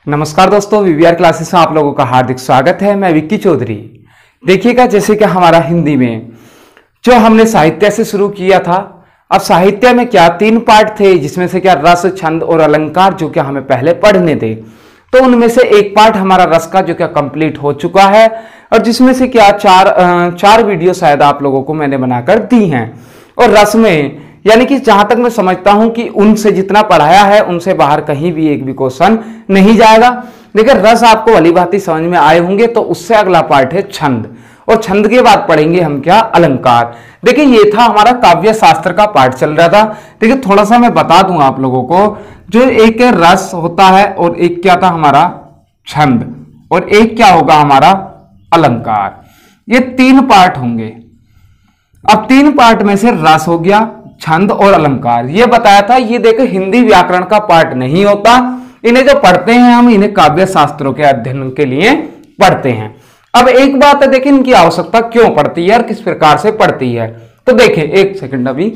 नमस्कार दोस्तों, VVR classes में आप लोगों का हार्दिक स्वागत है। मैं विक्की चौधरी। देखिएगा, जैसे कि हमारा हिंदी में जो हमने साहित्य से शुरू किया था, अब साहित्य में क्या 3 पार्ट थे, जिसमें से क्या रस, छंद और अलंकार जो क्या हमें पहले पढ़ने थे। तो उनमें से एक पार्ट हमारा रस का जो क्या कंप्लीट हो चुका है, और जिसमें से क्या चार वीडियो शायद आप लोगों को मैंने बनाकर दी हैं। और रस में यानी कि जहां तक मैं समझता हूं कि उनसे जितना पढ़ाया है उनसे बाहर कहीं भी एक भी क्वेश्चन नहीं जाएगा। लेकिन रस आपको भली भांति समझ में आए होंगे। तो उससे अगला पार्ट है छंद, और छंद के बाद पढ़ेंगे हम क्या, अलंकार। देखिए, ये था हमारा काव्य शास्त्र का पार्ट चल रहा था। देखिए, थोड़ा सा मैं बता दूं आप लोगों को, जो एक रस होता है और एक क्या था हमारा छंद, और एक क्या होगा हमारा अलंकार। ये 3 पार्ट होंगे। अब 3 पार्ट में से रस हो गया, छंद और अलंकार, ये बताया था। ये देखो, हिंदी व्याकरण का पार्ट नहीं होता। इन्हें जो पढ़ते हैं हम, इन्हें काव्य शास्त्रों के अध्ययन के लिए पढ़ते हैं। अब एक बात है, देखिए इनकी आवश्यकता क्यों पड़ती है और किस प्रकार से पड़ती है। तो देखें, एक सेकंड, अभी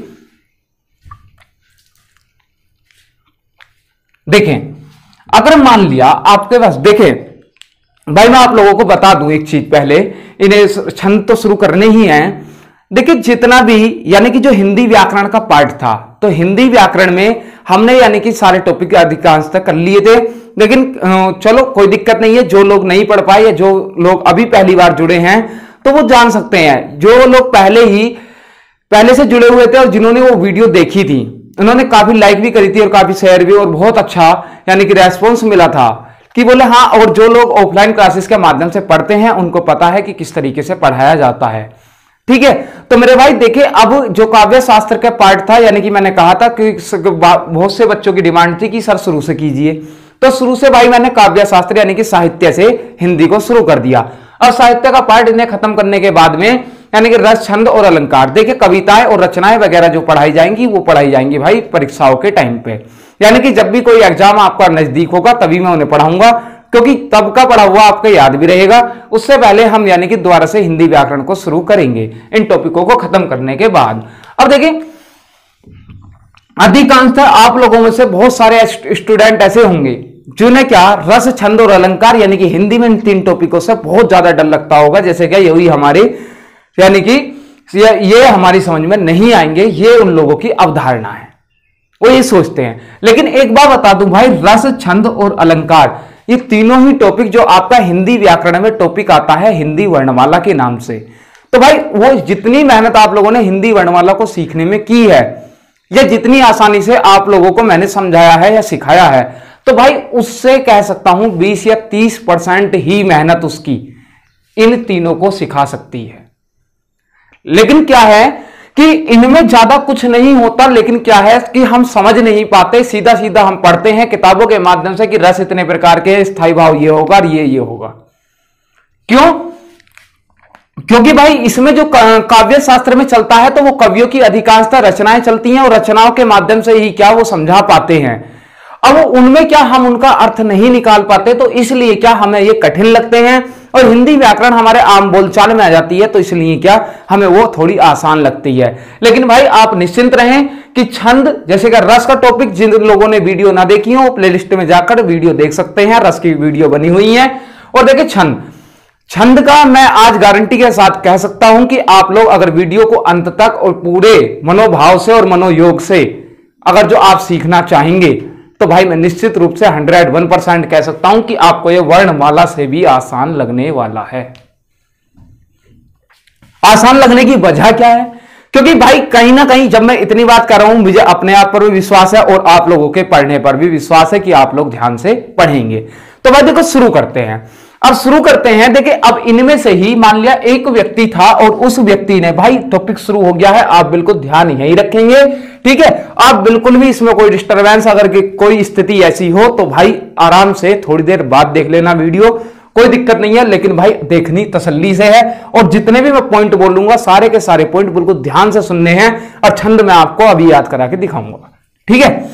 देखें। अगर मान लिया आपके पास, देखें भाई, मैं आप लोगों को बता दूं एक चीज पहले, इन्हें छंद तो शुरू करने ही है। देखिए, जितना भी यानी कि जो हिंदी व्याकरण का पार्ट था, तो हिंदी व्याकरण में हमने यानी कि सारे टॉपिक अधिकांश तक कर लिए थे। लेकिन चलो कोई दिक्कत नहीं है, जो लोग नहीं पढ़ पाए या जो लोग अभी पहली बार जुड़े हैं तो वो जान सकते हैं। जो लोग पहले से जुड़े हुए थे और जिन्होंने वो वीडियो देखी थी, उन्होंने काफी लाइक भी करी थी और काफी शेयर भी, और बहुत अच्छा यानी कि रेस्पॉन्स मिला था कि बोले हाँ। और जो लोग ऑफलाइन क्लासेस के माध्यम से पढ़ते हैं उनको पता है कि किस तरीके से पढ़ाया जाता है। ठीक है, तो मेरे भाई देखिए, अब जो काव्य शास्त्र का पार्ट था, यानी कि मैंने कहा था कि बहुत से बच्चों की डिमांड थी कि सर शुरू से कीजिए, तो शुरू से भाई मैंने काव्य शास्त्र यानी कि साहित्य से हिंदी को शुरू कर दिया। और साहित्य का पार्ट इन्हें खत्म करने के बाद में यानी कि रस, छंद और अलंकार, देखिए कविताएं और रचनाएं वगैरह जो पढ़ाई जाएंगी वो पढ़ाई जाएंगी भाई परीक्षाओं के टाइम पे। यानी कि जब भी कोई एग्जाम आपका नजदीक होगा तभी मैं उन्हें पढ़ाऊंगा, क्योंकि तब का पढ़ा हुआ आपको याद भी रहेगा। उससे पहले हम यानी कि दोबारा से हिंदी व्याकरण को शुरू करेंगे इन टॉपिकों को खत्म करने के बाद। अब देखिए, अधिकांशतः आप लोगों में से बहुत सारे स्टूडेंट ऐसे होंगे जिन्हें क्या रस, छंद और अलंकार यानी कि हिंदी में इन 3 टॉपिकों से बहुत ज्यादा डर लगता होगा। जैसे क्या यही हमारे यानी कि ये हमारी समझ में नहीं आएंगे, ये उन लोगों की अवधारणा है, वो ये सोचते हैं। लेकिन एक बात बता दूं भाई, रस, छंद और अलंकार ये तीनों ही टॉपिक जो आपका हिंदी व्याकरण में टॉपिक आता है हिंदी वर्णमाला के नाम से, तो भाई वो जितनी मेहनत आप लोगों ने हिंदी वर्णमाला को सीखने में की है, या जितनी आसानी से आप लोगों को मैंने समझाया है या सिखाया है, तो भाई उससे कह सकता हूं 20 या 30% ही मेहनत उसकी इन तीनों को सिखा सकती है। लेकिन क्या है कि इनमें ज्यादा कुछ नहीं होता, लेकिन क्या है कि हम समझ नहीं पाते, सीधा सीधा हम पढ़ते हैं किताबों के माध्यम से कि रस इतने प्रकार के, स्थायी भाव ये होगा और ये होगा। क्यों? क्योंकि भाई इसमें जो काव्य शास्त्र में चलता है तो वो कवियों की अधिकांशतः रचनाएं चलती हैं, और रचनाओं के माध्यम से ही क्या वो समझा पाते हैं। अब उनमें क्या हम उनका अर्थ नहीं निकाल पाते, तो इसलिए क्या हमें ये कठिन लगते हैं, और हिंदी व्याकरण हमारे आम बोलचाल में आ जाती है, तो इसलिए क्या हमें वो थोड़ी आसान लगती है। लेकिन भाई आप निश्चिंत रहें कि छंद, जैसे कि रस का टॉपिक जिन लोगों ने वीडियो ना देखी हो, प्लेलिस्ट में जाकर वीडियो देख सकते हैं, रस की वीडियो बनी हुई है। और देखिए छंद का मैं आज गारंटी के साथ कह सकता हूं कि आप लोग अगर वीडियो को अंत तक और पूरे मनोभाव से और मनोयोग से अगर जो आप सीखना चाहेंगे, तो भाई मैं निश्चित रूप से 101% कह सकता हूं कि आपको यह वर्णमाला से भी आसान लगने वाला है। आसान लगने की वजह क्या है? क्योंकि भाई कहीं ना कहीं जब मैं इतनी बात कर रहा हूं, मुझे अपने आप पर भी विश्वास है और आप लोगों के पढ़ने पर भी विश्वास है कि आप लोग ध्यान से पढ़ेंगे। तो भाई देखो, शुरू करते हैं। अब शुरू करते हैं। देखिए, अब इनमें से ही मान लिया एक व्यक्ति था और उस व्यक्ति ने, भाई टॉपिक शुरू हो गया है, आप बिल्कुल ध्यान यही रखेंगे, ठीक है। आप बिल्कुल भी इसमें कोई डिस्टरबेंस, अगर कोई स्थिति ऐसी हो तो भाई आराम से थोड़ी देर बाद देख लेना वीडियो, कोई दिक्कत नहीं है। लेकिन भाई देखनी तसल्ली से है, और जितने भी मैं पॉइंट बोलूंगा सारे के सारे पॉइंट बिल्कुल ध्यान से सुनने हैं, और छंद मैं आपको अभी याद करा के दिखाऊंगा, ठीक है।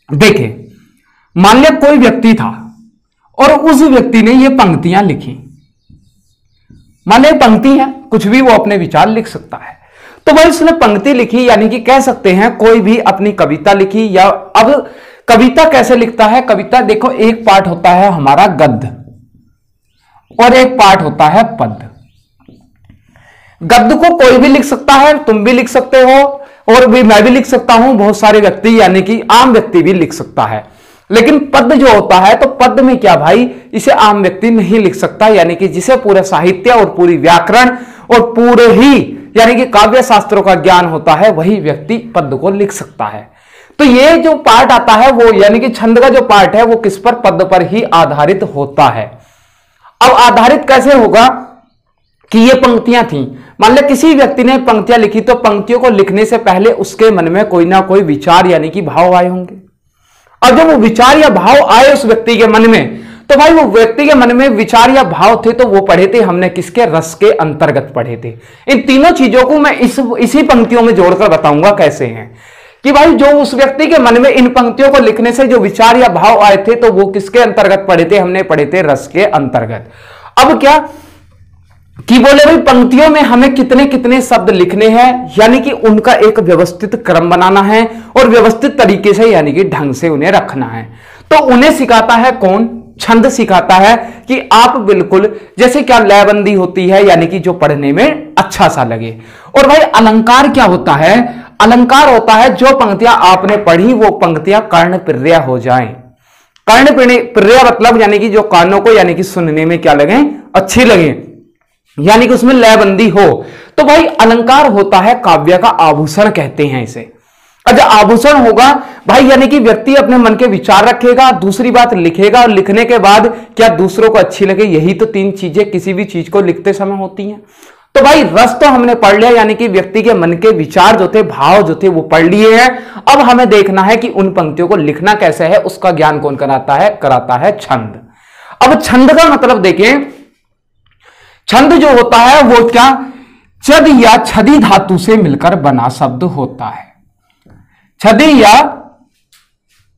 देखिए, मान लिया कोई व्यक्ति था और उस व्यक्ति ने ये पंक्तियां लिखी। मान लिया पंक्ति है, कुछ भी वो अपने विचार लिख सकता है। तो भाई उसने पंक्ति लिखी, यानी कि कह सकते हैं कोई भी अपनी कविता लिखी, या अब कविता कैसे लिखता है? कविता देखो, एक पार्ट होता है हमारा गद्य और एक पार्ट होता है पद्य। गद्य को कोई भी लिख सकता है, तुम भी लिख सकते हो और भी मैं भी लिख सकता हूं, बहुत सारे व्यक्ति यानी कि आम व्यक्ति भी लिख सकता है। लेकिन पद्य जो होता है, तो पद्य में क्या भाई, इसे आम व्यक्ति नहीं लिख सकता, यानी कि जिसे पूरा साहित्य और पूरी व्याकरण और पूरे ही यानी कि काव्य शास्त्रों का ज्ञान होता है, वही व्यक्ति पद्य को लिख सकता है। तो ये जो पार्ट आता है वो यानी कि छंद का जो पार्ट है वो किस पर? पद्य पर ही आधारित होता है। अब आधारित कैसे होगा कि ये पंक्तियां थी, मान लो किसी व्यक्ति ने पंक्तियां लिखी, तो पंक्तियों को लिखने से पहले उसके मन में कोई ना कोई विचार यानी कि भाव आए होंगे। और जब वो विचार या भाव आए उस व्यक्ति के मन में, तो भाई वो व्यक्ति के मन में विचार या भाव थे, तो वो पढ़े थे हमने किसके? रस के अंतर्गत पढ़े थे। इन तीनों चीजों को मैं इसी पंक्तियों में जोड़कर बताऊंगा कैसे हैं कि भाई जो उस व्यक्ति के मन में इन पंक्तियों को लिखने से जो विचार या भाव आए थे, तो वो किसके अंतर्गत पढ़े थे? हमने पढ़े थे रस के अंतर्गत। अब क्या कि बोले भाई पंक्तियों में हमें कितने कितने शब्द लिखने हैं, यानी कि उनका एक व्यवस्थित क्रम बनाना है और व्यवस्थित तरीके से यानी कि ढंग से उन्हें रखना है। तो उन्हें सिखाता है कौन? छंद सिखाता है कि आप बिल्कुल जैसे क्या लयबंदी होती है, यानी कि जो पढ़ने में अच्छा सा लगे। और भाई अलंकार क्या होता है? अलंकार होता है जो पंक्तियां आपने पढ़ी वो पंक्तियां कर्णप्रिय हो जाएं। कर्णप्रिय मतलब यानी कि जो कानों को यानी कि सुनने में क्या लगे? अच्छी लगे, यानी कि उसमें लयबंदी हो। तो भाई अलंकार होता है काव्य का आभूषण कहते हैं इसे। अच्छा, आभूषण होगा भाई यानी कि व्यक्ति अपने मन के विचार रखेगा, दूसरी बात लिखेगा, और लिखने के बाद क्या दूसरों को अच्छी लगे, यही तो तीन चीजें किसी भी चीज को लिखते समय होती हैं। तो भाई रस तो हमने पढ़ लिया, यानी कि व्यक्ति के मन के विचार जो थे, भाव जो थे वो पढ़ लिए हैं। अब हमें देखना है कि उन पंक्तियों को लिखना कैसे है, उसका ज्ञान कौन कराता है? कराता है छंद। अब छंद का मतलब देखें, छंद जो होता है वो क्या? छद या छदी धातु से मिलकर बना शब्द होता है। छदी या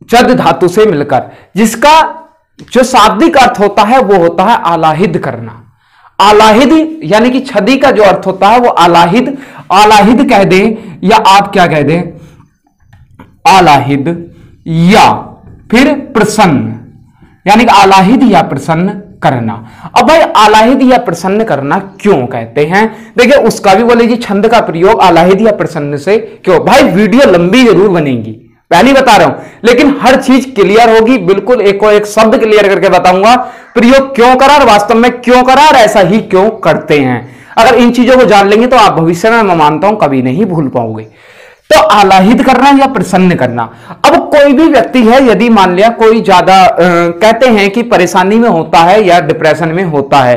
छद धातु से मिलकर, जिसका जो शाब्दिक अर्थ होता है वो होता है आलाहित करना। आलाहिद यानी कि छदी का जो अर्थ होता है वो आलाहिद, आलाहिद कह दें या आप क्या कह दें? आलाहिद या फिर प्रसन्न, यानी कि आलाहिद या प्रसन्न करना। अब भाई आलाहिद या प्रसन्न करना क्यों कहते हैं? देखिए उसका भी बोले जी छंद का प्रयोग आलाहिद या प्रसन्न से क्यों। भाई वीडियो लंबी जरूर बनेगी, पहले बता रहा हूं, लेकिन हर चीज क्लियर होगी, बिल्कुल एक को एक शब्द क्लियर करके बताऊंगा प्रयोग क्यों करा और वास्तव में क्यों करा और ऐसा ही क्यों करते हैं। अगर इन चीजों को जान लेंगे तो आप भविष्य में, मैं मानता हूं, कभी नहीं भूल पाओगे। तो आलाहित करना या प्रसन्न करना। अब कोई भी व्यक्ति है, यदि मान लिया कोई ज्यादा कहते हैं कि परेशानी में होता है या डिप्रेशन में होता है,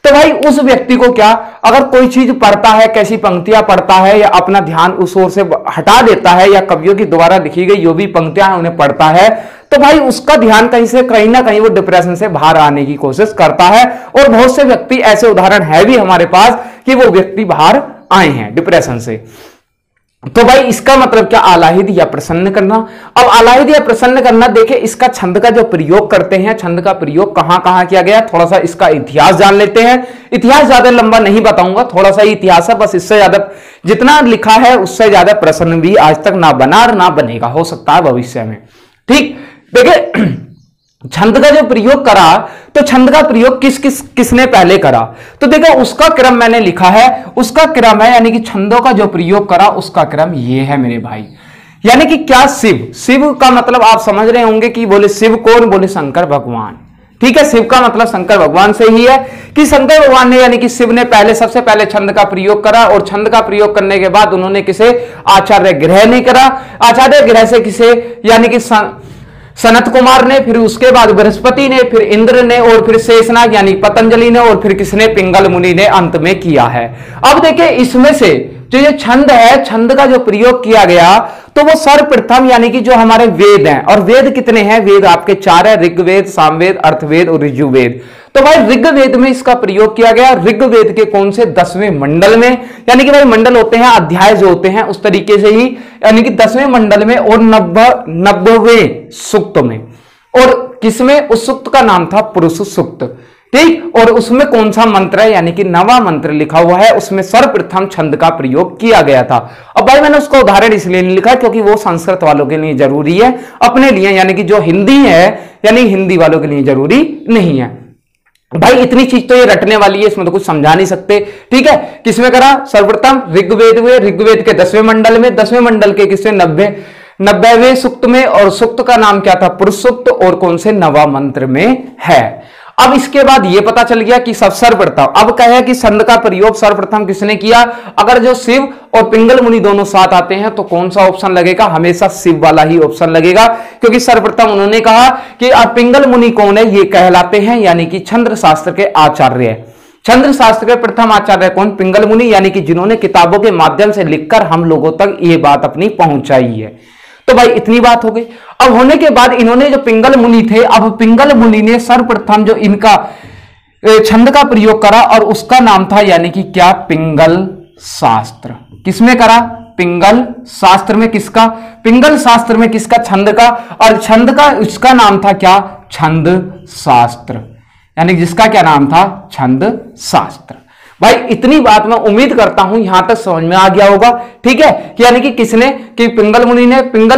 तो भाई उस व्यक्ति को क्या, अगर कोई चीज पढ़ता है, कैसी पंक्तियां पढ़ता है या अपना ध्यान उस ओर से हटा देता है या कवियों की द्वारा लिखी गई जो भी पंक्तियां हैं उन्हें पढ़ता है, तो भाई उसका ध्यान कहीं ना कहीं वो डिप्रेशन से बाहर आने की कोशिश करता है। और बहुत से व्यक्ति ऐसे उदाहरण है भी हमारे पास कि वो व्यक्ति बाहर आए हैं डिप्रेशन से। तो भाई इसका मतलब क्या? आलाहिद या प्रसन्न करना। अब आलाहिद या प्रसन्न करना, देखे इसका छंद का जो प्रयोग करते हैं, छंद का प्रयोग कहां कहां किया गया, थोड़ा सा इसका इतिहास जान लेते हैं। इतिहास ज्यादा लंबा नहीं बताऊंगा, थोड़ा सा इतिहास है बस, इससे ज्यादा जितना लिखा है उससे ज्यादा प्रश्न भी आज तक ना बना और ना बनेगा, हो सकता है भविष्य में। ठीक, देखिए छंद का जो प्रयोग करा, तो छंद का प्रयोग किसने पहले करा, तो देखो उसका क्रम मैंने लिखा है, उसका क्रम है यानी कि छंदों का जो प्रयोग करा उसका क्रम ये है मेरे भाई। यानी कि क्या? शिव। शिव का मतलब आप समझ रहे होंगे कि बोले शिव कौन? बोले शंकर भगवान। ठीक है, शिव का मतलब शंकर भगवान से ही है कि शंकर भगवान ने यानी कि शिव ने पहले सबसे पहले छंद का प्रयोग करा। और छंद का प्रयोग करने के बाद उन्होंने किसे? आचार्य गृह ने करा। आचार्य गृह से किसे? यानी कि सनत कुमार ने, फिर उसके बाद बृहस्पति ने, फिर इंद्र ने, और फिर शेषनाग यानी पतंजलि ने, और फिर किसने? पिंगल मुनि ने अंत में किया है। अब देखिए इसमें से जो ये छंद है, छंद का जो प्रयोग किया गया, तो वो सर्वप्रथम यानी कि जो हमारे वेद हैं, और वेद कितने हैं? वेद आपके 4 है, ऋग्वेद, सामवेद, अर्थवेद और यजुर्वेद। तो भाई ऋग्वेद में इसका प्रयोग किया गया। ऋग्वेद के कौन से? 10वें मंडल में, यानी कि भाई मंडल होते हैं, अध्याय जो होते हैं उस तरीके से ही, यानी कि 10वें मंडल में और 90वें सूक्त में। और किसमें? उस सूक्त का नाम था पुरुष सूक्त। ठीक। और उसमें कौन सा मंत्र है, यानी कि नवा मंत्र लिखा हुआ है, उसमें सर्वप्रथम छंद का प्रयोग किया गया था। अब भाई मैंने उसका उदाहरण इसलिए नहीं लिखा क्योंकि वो संस्कृत वालों के लिए जरूरी है, अपने लिए यानी कि जो हिंदी है यानी हिंदी वालों के लिए जरूरी नहीं है। भाई इतनी चीज तो ये रटने वाली है, इसमें तो कुछ समझा नहीं सकते। ठीक है, किसमें करा, सर्वप्रथम ऋग्वेद में, ऋग्वेद के 10वें मंडल में, 10वें मंडल के किसमें 90वें सूक्त में, और सूक्त का नाम क्या था, पुरुष सूक्त, और कौन से नवा मंत्र में है। अब इसके बाद ये पता चल गया कि सब सर्वप्रथम, अब कहे कि छंद का प्रयोग सर्वप्रथम किसने किया। अगर जो शिव और पिंगल मुनि दोनों साथ आते हैं तो कौन सा ऑप्शन लगेगा, हमेशा शिव वाला ही ऑप्शन लगेगा, क्योंकि सर्वप्रथम उन्होंने कहा कि अब पिंगल मुनि कौन है, ये कहलाते हैं यानी कि छंद शास्त्र के आचार्य। छंद शास्त्र के प्रथम आचार्य कौन, पिंगल मुनि, यानी कि जिन्होंने किताबों के माध्यम से लिखकर हम लोगों तक ये बात अपनी पहुंचाई है। तो भाई इतनी बात हो गई। अब होने के बाद इन्होंने जो पिंगल मुनि थे, अब पिंगल मुनि ने सर्वप्रथम जो इनका छंद का प्रयोग करा और उसका नाम था यानी कि क्या, पिंगल शास्त्र। किसमें करा, पिंगल शास्त्र में। किसका, पिंगल शास्त्र में किसका, छंद का, और छंद का उसका नाम था क्या, छंद शास्त्र, यानी जिसका क्या नाम था, छंद शास्त्र। भाई इतनी बात मैं उम्मीद करता हूं यहां तक समझ में आ गया होगा। ठीक है, कि यानी कि किसने, कि पिंगल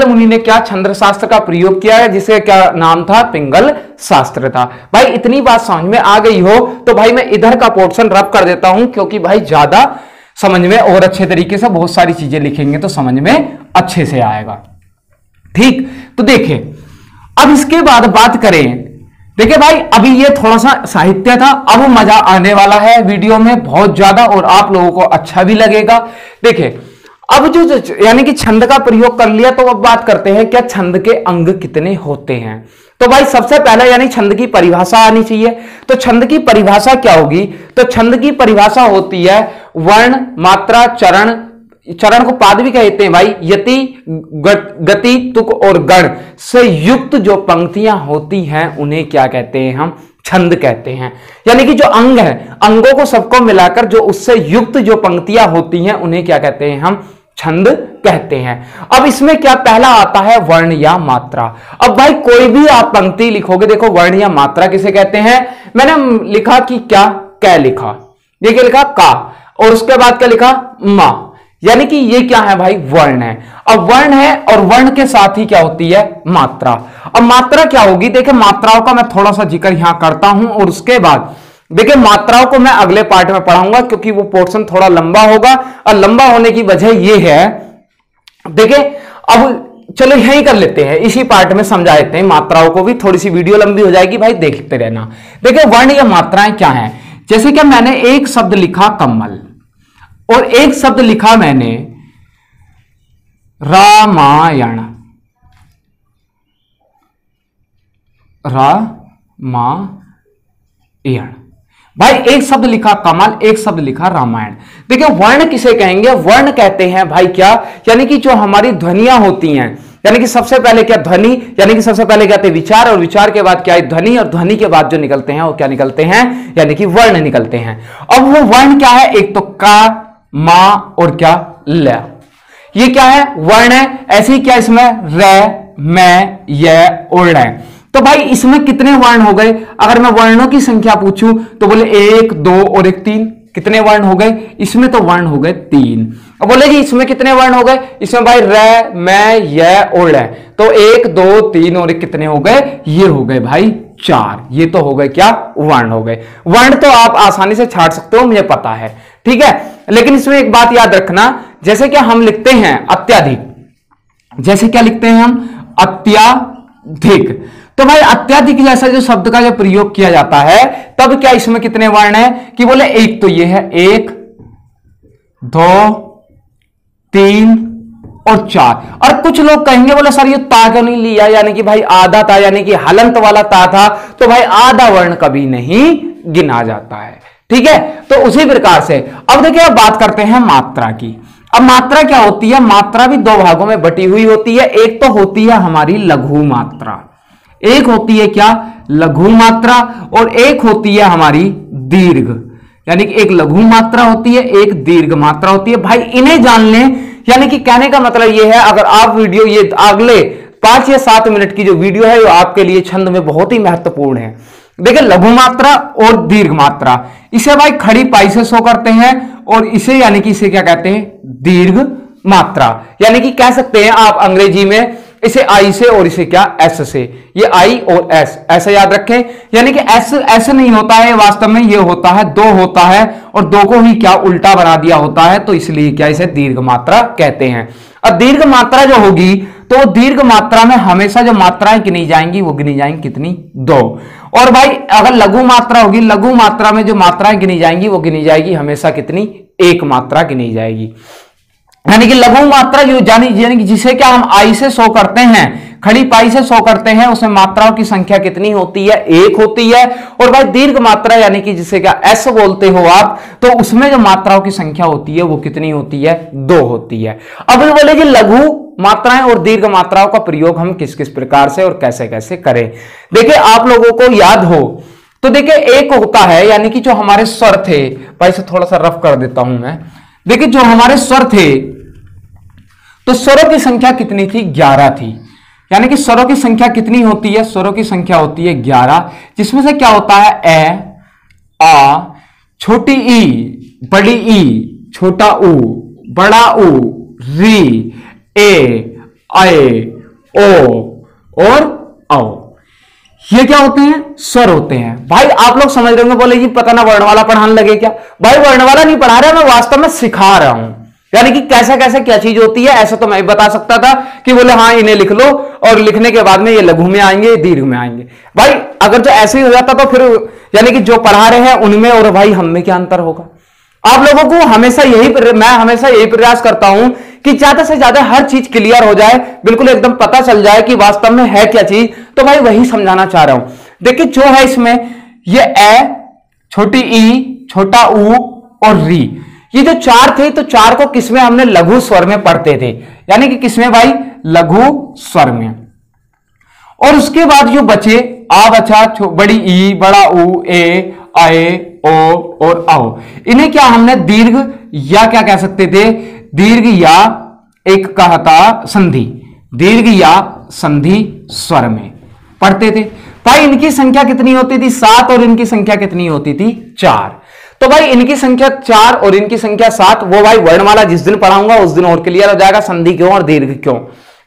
मुनि ने क्या, छंद शास्त्र का प्रयोग किया है, जिसे क्या नाम था, पिंगल शास्त्र था। भाई इतनी बात समझ में आ गई हो तो भाई मैं इधर का पोर्शन रब कर देता हूं, क्योंकि भाई ज्यादा समझ में और अच्छे तरीके से बहुत सारी चीजें लिखेंगे तो समझ में अच्छे से आएगा। ठीक, तो देखिए अब इसके बाद बात करें, देखिए भाई अभी ये थोड़ा सा साहित्य था, अब मजा आने वाला है वीडियो में बहुत ज्यादा और आप लोगों को अच्छा भी लगेगा। देखिए अब जो यानी कि छंद का प्रयोग कर लिया, तो अब बात करते हैं क्या छंद के अंग कितने होते हैं। तो भाई सबसे पहले यानी छंद की परिभाषा आनी चाहिए। तो छंद की परिभाषा क्या होगी, तो छंद की परिभाषा होती है वर्ण, मात्रा, चरण, चरण को पाद भी कहते हैं भाई, यति, गति, तुक और गण से युक्त जो पंक्तियां होती हैं उन्हें क्या कहते हैं, हम छंद कहते हैं। यानी कि जो अंग है, अंगों को सबको मिलाकर जो उससे युक्त जो पंक्तियां होती हैं उन्हें क्या कहते हैं, हम छंद कहते हैं। अब इसमें क्या पहला आता है, वर्ण या मात्रा। अब भाई कोई भी आप पंक्ति लिखोगे, देखो वर्ण या मात्रा किसे कहते हैं। मैंने लिखा कि क्या, कै लिखा, ये क्या लिखा, का, और उसके बाद क्या लिखा, मा, यानी कि ये क्या है भाई, वर्ण है। अब वर्ण है और वर्ण के साथ ही क्या होती है, मात्रा। अब मात्रा क्या होगी, देखिए मात्राओं का मैं थोड़ा सा जिक्र यहां करता हूं और उसके बाद देखिए मात्राओं को मैं अगले पार्ट में पढ़ाऊंगा, क्योंकि वो पोर्शन थोड़ा लंबा होगा, और लंबा होने की वजह ये है, देखिए अब चलो यही कर लेते हैं, इसी पार्ट में समझा देते हैं मात्राओं को भी, थोड़ी सी वीडियो लंबी हो जाएगी भाई, देखते रहना। देखिए वर्ण या मात्राएं क्या है, जैसे कि मैंने एक शब्द लिखा कमल, और एक शब्द लिखा मैंने रामायण, रामायण, भाई एक शब्द लिखा कमल, एक शब्द लिखा रामायण। देखिए वर्ण किसे कहेंगे, वर्ण कहते हैं भाई क्या, यानी कि जो हमारी ध्वनियां होती हैं, यानी कि सबसे पहले क्या ध्वनि, यानी कि सबसे पहले क्या थे विचार, और विचार के बाद क्या है ध्वनि, और ध्वनि के बाद जो निकलते हैं वो क्या निकलते हैं, यानी कि वर्ण निकलते हैं। अब वो वर्ण क्या है, एक तो का, मा और क्या, ल, ये क्या है, वर्ण है। ऐसे ही क्या इसमें र, मैं, य और ण। तो भाई इसमें कितने वर्ण हो गए, अगर मैं वर्णों की संख्या पूछूं तो बोले 1, 2 और 1 3, कितने वर्ण हो गए, इसमें तो वर्ण हो गए 3। अब बोले जी इसमें कितने वर्ण हो गए, इसमें भाई र, मैं, य और ण, तो 1, 2, 3 और 1 कितने हो गए, ये हो गए भाई 4। ये तो हो गए क्या, वर्ण हो गए। वर्ण तो आप आसानी से छाट सकते हो, मुझे पता है, ठीक है। लेकिन इसमें एक बात याद रखना, जैसे क्या हम लिखते हैं अत्यधिक, जैसे क्या लिखते हैं हम, अत्याधिक, तो भाई अत्याधिक जैसा जो शब्द का जो प्रयोग किया जाता है, तब क्या इसमें कितने वर्ण है, कि बोले एक तो ये है 1, 2, 3 और 4। और कुछ लोग कहेंगे बोले सर ये ता क्यों नहीं लिया, यानी कि भाई आधा था, यानी कि हलंत वाला ता था, तो भाई आधा वर्ण कभी नहीं गिना जाता है, ठीक है। तो उसी प्रकार से अब देखिए अब बात करते हैं मात्रा की। अब मात्रा क्या होती है, मात्रा भी दो भागों में बटी हुई होती है। एक तो होती है हमारी लघु मात्रा, एक होती है क्या, लघु मात्रा, और एक होती है हमारी दीर्घ, यानी कि एक लघु मात्रा होती है, एक दीर्घ मात्रा होती है। भाई इन्हें जान लें, यानी कि कहने का मतलब यह है, अगर आप वीडियो ये अगले 5 या 7 मिनट की जो वीडियो है वो आपके लिए छंद में बहुत ही महत्वपूर्ण है। देखिए लघु मात्रा और दीर्घ मात्रा, इसे भाई खड़ी पाई से शो करते हैं और इसे यानी कि इसे क्या कहते हैं, दीर्घ मात्रा। यानी कि कह सकते हैं आप अंग्रेजी में इसे आई से और इसे क्या, एस से। ये आई और एस ऐसे याद रखें, यानी कि एस ऐसे नहीं होता है वास्तव में, ये होता है दो होता है और दो को ही क्या उल्टा बना दिया होता है, तो इसलिए क्या इसे दीर्घ मात्रा कहते हैं। और दीर्घ मात्रा जो होगी तो दीर्घ मात्रा में हमेशा जो मात्राएं गिनी जाएंगी वो गिनी जाएंगी कितनी, दो। और भाई अगर लघु मात्रा होगी, लघु मात्रा में जो मात्राएं गिनी जाएंगी वो गिनी जाएगी हमेशा कितनी, एक मात्रा गिनी जाएगी। यानी कि लघु मात्रा जो यानी कि जिसे क्या हम आई से शो करते हैं, खड़ी पाई से शो करते हैं, उसमें मात्राओं की संख्या कितनी होती है, एक होती है। और भाई दीर्घ मात्रा यानी कि जिसे क्या एस बोलते हो आप, तो उसमें जो मात्राओं की संख्या होती है वो कितनी होती है, दो होती है। अब बोले कि लघु मात्राएं और दीर्घ मात्राओं का प्रयोग हम किस किस प्रकार से और कैसे कैसे करें। देखिए आप लोगों को याद हो तो देखिए एक होता है यानी कि जो हमारे स्वर थे, भाई से थोड़ा सा रफ कर देता हूं मैं। देखिए जो हमारे स्वर थे तो स्वरों की संख्या कितनी थी, 11 थी। यानी कि स्वरों की संख्या कितनी होती है, स्वरों की संख्या होती है 11, जिसमें से क्या होता है ए, आ, छोटी ई, बड़ी ई, छोटा ऊ, बड़ा ऊ, री, ए, आए, ओ और औ। ये क्या होते हैं, स्वर होते हैं। भाई आप लोग समझ रहे होंगे, बोले जी पता ना वर्णमाला पढ़ाने लगे क्या। भाई वर्णमाला नहीं पढ़ा रहा, मैं वास्तव में सिखा रहा हूं। यानी कि कैसे कैसे क्या चीज होती है ऐसा तो मैं भी बता सकता था कि बोले हाँ इन्हें लिख लो और लिखने के बाद में ये लघु में आएंगे, दीर्घ में आएंगे। भाई अगर जो ऐसे ही हो जाता तो फिर यानी कि जो पढ़ा रहे हैं उनमें और भाई हम में क्या अंतर होगा। आप लोगों को मैं हमेशा यही प्रयास करता हूं कि ज्यादा से ज्यादा हर चीज क्लियर हो जाए, बिल्कुल एकदम पता चल जाए कि वास्तव में है क्या चीज। तो भाई वही समझाना चाह रहा हूं। देखिए जो है इसमें ये ए, छोटी ई, छोटा ऊ और री, ये जो चार थे तो चार को किसमें हमने लघु स्वर में पढ़ते थे, यानी कि किसमें भाई, लघु स्वर में। और उसके बाद जो बचे आ बचा, बड़ी ई, बड़ा ऊ, ए, आए, ओ और आओ, इन्हें क्या हमने दीर्घ या क्या कह सकते थे, दीर्घ या एक कहा था संधि, दीर्घ या संधि स्वर में पढ़ते थे। भाई इनकी संख्या कितनी होती थी, 7 और इनकी संख्या कितनी होती थी, 4। तो भाई इनकी संख्या 4 और इनकी संख्या 7, वो भाई वर्णमाला जिस दिन पढ़ाऊंगा उस दिन और क्लियर हो जाएगा संधि क्यों और दीर्घ क्यों,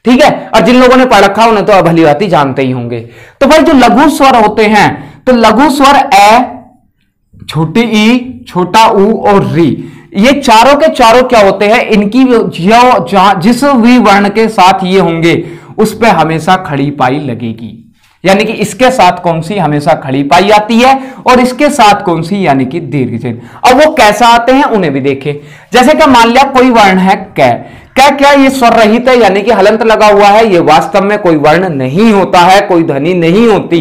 ठीक है। और जिन लोगों ने पढ़ रखा उन्हें तो भली भांति जानते ही होंगे। तो भाई जो लघु स्वर होते हैं तो लघु स्वर ए, छोटी ई, छोटा ऊ और री, ये चारों के चारों क्या होते हैं, इनकी जिस भी वर्ण के साथ ये होंगे उस पर हमेशा खड़ी पाई लगेगी। यानी कि इसके साथ कौन सी हमेशा खड़ी पाई आती है और इसके साथ कौन सी यानी कि दीर्घ चिन्ह। अब वो कैसा आते हैं उन्हें भी देखें। जैसे कि मान लिया कोई वर्ण है कै, क्या ये स्वर रहित है यानी कि हलंत लगा हुआ है, ये वास्तव में कोई वर्ण नहीं होता है, कोई ध्वनि नहीं होती।